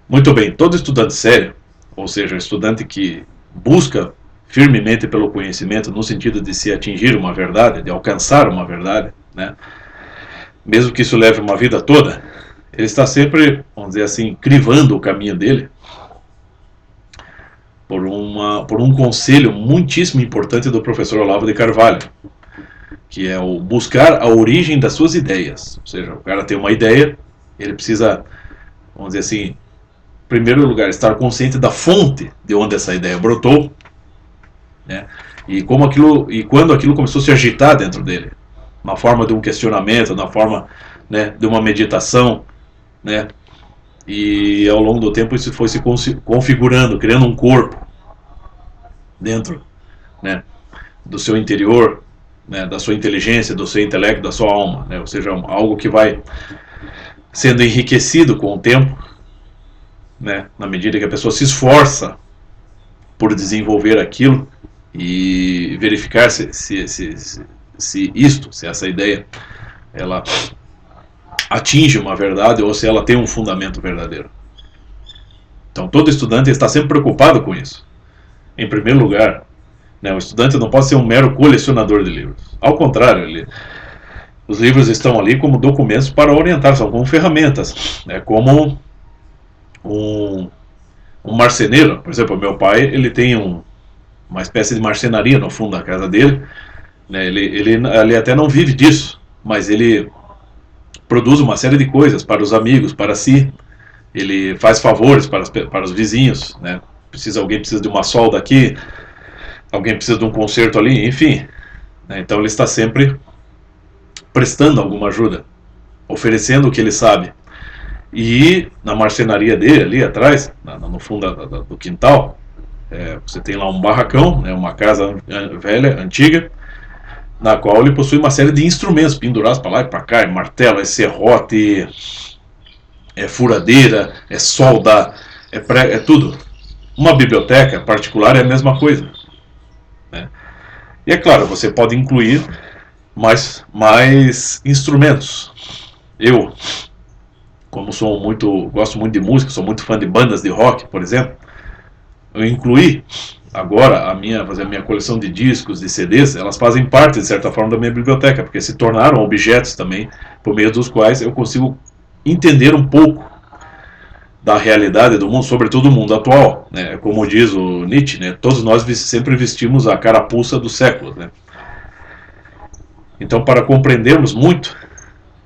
Muito bem, todo estudante sério, ou seja, estudante que busca firmemente pelo conhecimento no sentido de se atingir uma verdade, de alcançar uma verdade, né? Mesmo que isso leve uma vida toda, ele está sempre, vamos dizer assim, crivando o caminho dele por um conselho muitíssimo importante do professor Olavo de Carvalho, que é o buscar a origem das suas ideias. Ou seja, o cara tem uma ideia, ele precisa, vamos dizer assim, em primeiro lugar, estar consciente da fonte de onde essa ideia brotou, né? E quando aquilo começou a se agitar dentro dele, na forma de um questionamento, na forma, né, de uma meditação, né? E ao longo do tempo isso foi se configurando, criando um corpo dentro, né, do seu interior, né, da sua inteligência, do seu intelecto, da sua alma, né? Ou seja, algo que vai sendo enriquecido com o tempo, né, na medida que a pessoa se esforça por desenvolver aquilo e verificar se essa ideia ela atinge uma verdade ou se ela tem um fundamento verdadeiro. Então todo estudante está sempre preocupado com isso. Em primeiro lugar, né, o estudante não pode ser um mero colecionador de livros. Ao contrário, os livros estão ali como documentos para orientar, são como ferramentas, né, como um marceneiro. Por exemplo, meu pai ele tem uma espécie de marcenaria no fundo da casa dele, né, ele até não vive disso, mas ele produz uma série de coisas para os amigos, para si. Ele faz favores para os vizinhos, né? Alguém precisa de uma solda aqui, alguém precisa de um conserto ali, enfim. Né? Então ele está sempre prestando alguma ajuda, oferecendo o que ele sabe. E na marcenaria dele, ali atrás, no fundo do quintal, você tem lá um barracão, né, uma casa velha, antiga, na qual ele possui uma série de instrumentos pendurados para lá e para cá, é martelo, é serrote, é furadeira, é solda, é tudo. Uma biblioteca particular é a mesma coisa, né? E é claro, você pode incluir mais instrumentos. Eu, como gosto muito de música, sou muito fã de bandas de rock, por exemplo, eu incluí agora fazer a minha coleção de discos, de CDs, elas fazem parte, de certa forma, da minha biblioteca, porque se tornaram objetos também, por meio dos quais eu consigo entender um pouco da realidade do mundo, sobretudo o mundo atual, né? Como diz o Nietzsche, né? Todos nós sempre vestimos a carapuça do século, né? Então, para compreendermos muito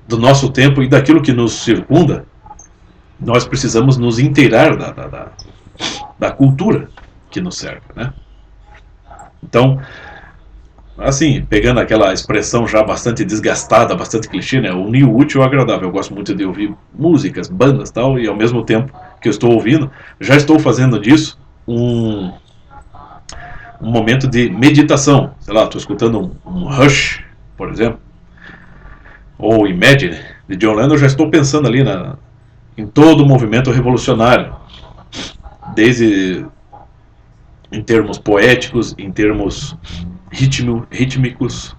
do nosso tempo e daquilo que nos circunda, nós precisamos nos inteirar da cultura que nos cerca, né? Então, assim, pegando aquela expressão já bastante desgastada, bastante clichê, né? Unir o útil ao agradável. Eu gosto muito de ouvir músicas, bandas e tal, e ao mesmo tempo que eu estou ouvindo, já estou fazendo disso um momento de meditação. Sei lá, estou escutando um Rush, por exemplo, ou Imagine, de John Lennon, eu já estou pensando ali em todo o movimento revolucionário, desde em termos poéticos, em termos rítmicos,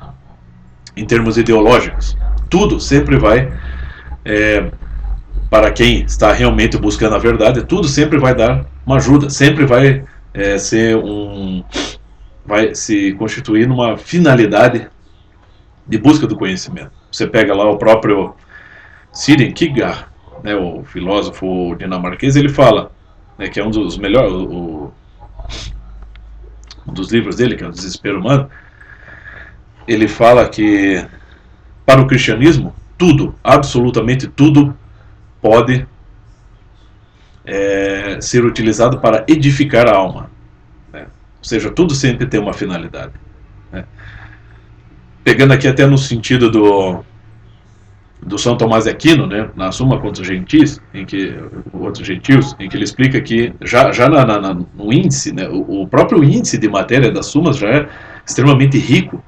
em termos ideológicos. Tudo sempre vai, para quem está realmente buscando a verdade, tudo sempre vai dar uma ajuda, sempre vai vai se constituir numa finalidade de busca do conhecimento. Você pega lá o próprio Søren Kierkegaard, né, o filósofo dinamarquês, ele fala, né, que é um dos melhores, um dos livros dele, que é o Desespero Humano, ele fala que para o cristianismo, tudo, absolutamente tudo, pode ser utilizado para edificar a alma. Né? Ou seja, tudo sempre tem uma finalidade. Né? Pegando aqui até no sentido do São Tomás de Aquino, né, na Suma contra os Gentios, em que ele explica que já no índice, né, o próprio índice de matéria das Sumas já é extremamente rico.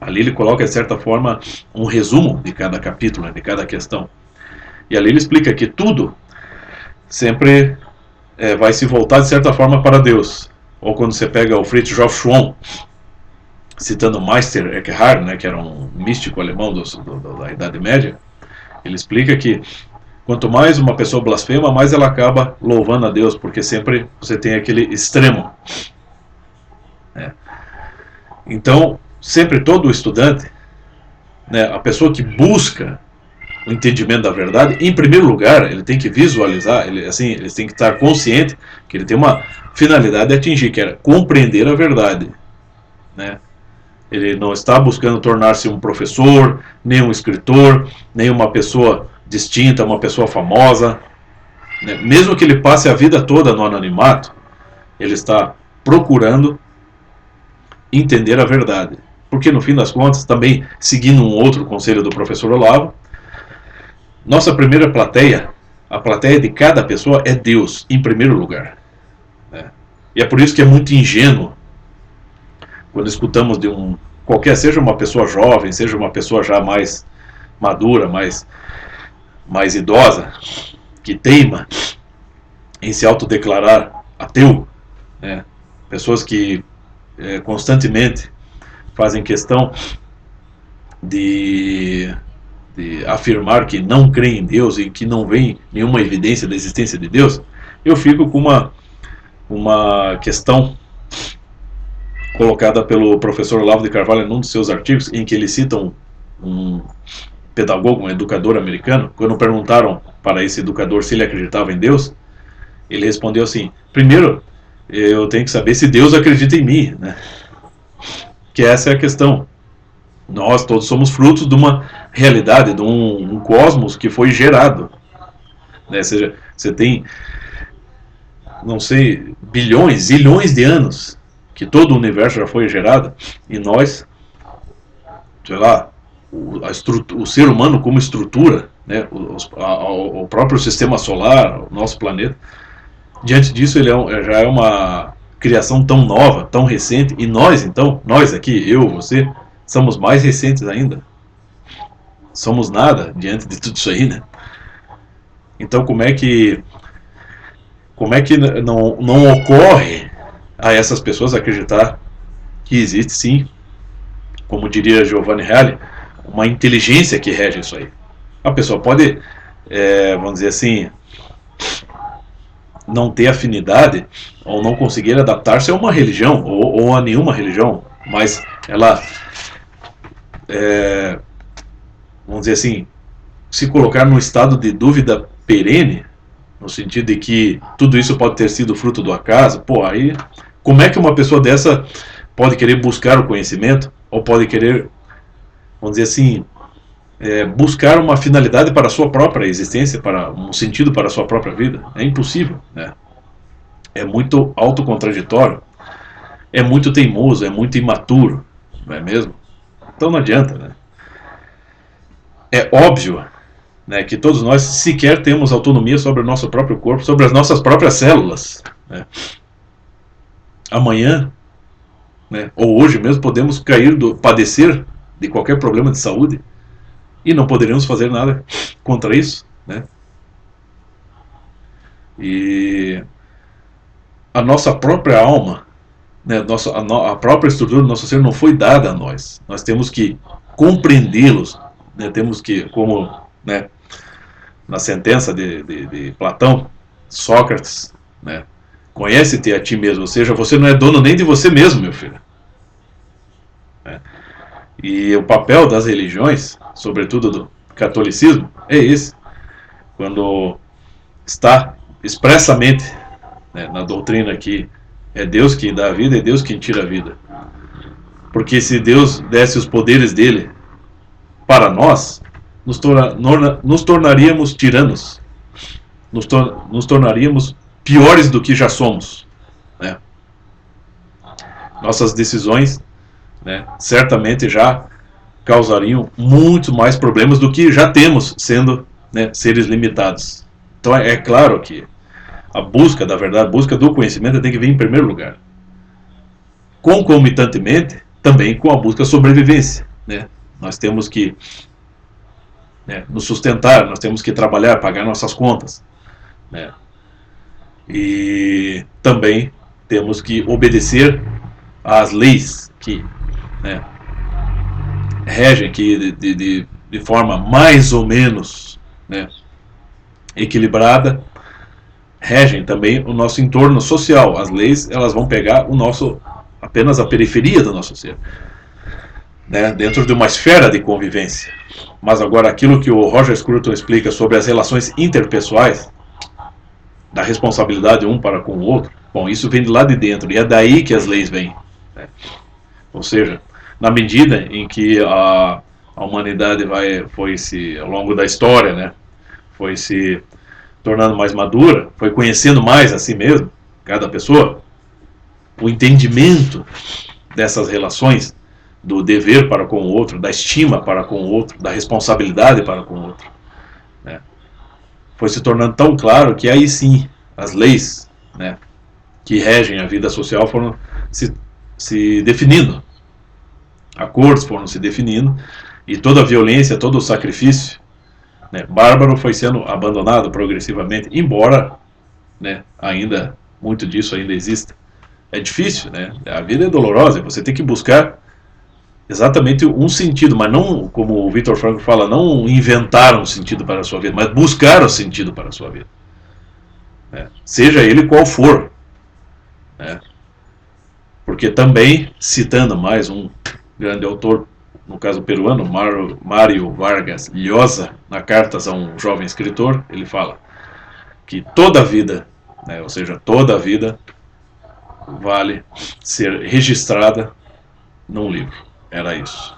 Ali ele coloca, de certa forma, um resumo de cada capítulo, né, de cada questão. E ali ele explica que tudo sempre vai se voltar, de certa forma, para Deus. Ou quando você pega o Fritjof Schwann, citando Meister Eckhart, né, que era um místico alemão da Idade Média, ele explica que Quanto mais uma pessoa blasfema, mais ela acaba louvando a Deus, porque sempre você tem aquele extremo. Então, sempre todo estudante, a pessoa que busca o entendimento da verdade, em primeiro lugar, ele tem que visualizar, ele tem que estar consciente que ele tem uma finalidade a atingir, que é compreender a verdade. Ele não está buscando tornar-se um professor, nem um escritor, nem uma pessoa distinta, uma pessoa famosa. Mesmo que ele passe a vida toda no anonimato, ele está procurando entender a verdade. Porque no fim das contas, também seguindo um outro conselho do professor Olavo, nossa primeira plateia, a plateia de cada pessoa é Deus, em primeiro lugar. E é por isso que é muito ingênuo quando escutamos de qualquer, seja uma pessoa jovem, seja uma pessoa já mais madura, mais idosa, que teima em se autodeclarar ateu, pessoas que constantemente fazem questão de afirmar que não creem em Deus e que não vem nenhuma evidência da existência de Deus. Eu fico com uma questão colocada pelo professor Olavo de Carvalho num dos seus artigos, em que ele cita um pedagogo, um educador americano. Quando perguntaram para esse educador se ele acreditava em Deus, ele respondeu assim: primeiro, eu tenho que saber se Deus acredita em mim, que essa é a questão. Nós todos somos frutos de uma realidade, de um cosmos que foi gerado. Ou seja, você tem, não sei, bilhões, zilhões de anos que todo o universo já foi gerado, e nós, sei lá, o ser humano como estrutura, o próprio sistema solar, o nosso planeta, diante disso ele já é uma criação tão nova, tão recente, e nós então, nós aqui, eu, você, somos mais recentes ainda. Somos nada diante de tudo isso aí, Então como é que não ocorre a essas pessoas acreditar que existe sim, como diria Giovanni Reale, uma inteligência que rege isso aí? A pessoa pode, vamos dizer assim, não ter afinidade ou não conseguir adaptar-se a uma religião ou a nenhuma religião, mas ela, vamos dizer assim, se colocar num estado de dúvida perene, no sentido de que tudo isso pode ter sido fruto do acaso. Aí como é que uma pessoa dessa pode querer buscar o conhecimento, ou pode querer, vamos dizer assim, buscar uma finalidade para a sua própria existência, para um sentido para a sua própria vida? É impossível, É muito autocontraditório, é muito teimoso, é muito imaturo, não é mesmo? Então não adianta, É óbvio, que todos nós sequer temos autonomia sobre o nosso próprio corpo, sobre as nossas próprias células. Amanhã, ou hoje mesmo, podemos padecer de qualquer problema de saúde e não poderemos fazer nada contra isso. E a nossa própria alma, a própria estrutura do nosso ser não foi dada a nós. Nós temos que compreendê-los, temos que, como na sentença de Platão, Sócrates, conhece-te a ti mesmo, ou seja, você não é dono nem de você mesmo, meu filho. E o papel das religiões, sobretudo do catolicismo, é esse. Quando está expressamente na doutrina que é Deus quem dá a vida, é Deus quem tira a vida. Porque se Deus desse os poderes dele para nós, nos tornaríamos tiranos, nos tornaríamos piores do que já somos. Nossas decisões, certamente já causariam muito mais problemas do que já temos, sendo seres limitados. Então é claro que a busca da verdade, a busca do conhecimento tem que vir em primeiro lugar. Concomitantemente, também com a busca da sobrevivência. Nós temos que nos sustentar, nós temos que trabalhar, pagar nossas contas. E também temos que obedecer às leis que regem, que de forma mais ou menos equilibrada, regem também o nosso entorno social. As leis, elas vão pegar apenas a periferia do nosso ser, né, dentro de uma esfera de convivência. Mas agora aquilo que o Roger Scruton explica sobre as relações interpessoais, da responsabilidade um para com o outro, bom, isso vem de lá de dentro, e é daí que as leis vêm, né? Ou seja, na medida em que a humanidade ao longo da história, né, foi se tornando mais madura, foi conhecendo mais a si mesmo, cada pessoa, o entendimento dessas relações, do dever para com o outro, da estima para com o outro, da responsabilidade para com o outro, né, foi se tornando tão claro que aí sim as leis, né, que regem a vida social foram se definindo, acordos foram se definindo, e toda a violência, todo o sacrifício, né, bárbaro foi sendo abandonado progressivamente, embora, né, ainda muito disso ainda exista. É difícil, né? A vida é dolorosa, você tem que buscar exatamente um sentido, mas não, como o Viktor Frankl fala, não inventar um sentido para a sua vida, mas buscar o sentido para a sua vida, né? Seja ele qual for, né? Porque também, citando mais um grande autor, no caso peruano, Mário Vargas Llosa, na Cartas a um Jovem Escritor, ele fala que toda a vida, né, ou seja, toda a vida vale ser registrada num livro. Era isso.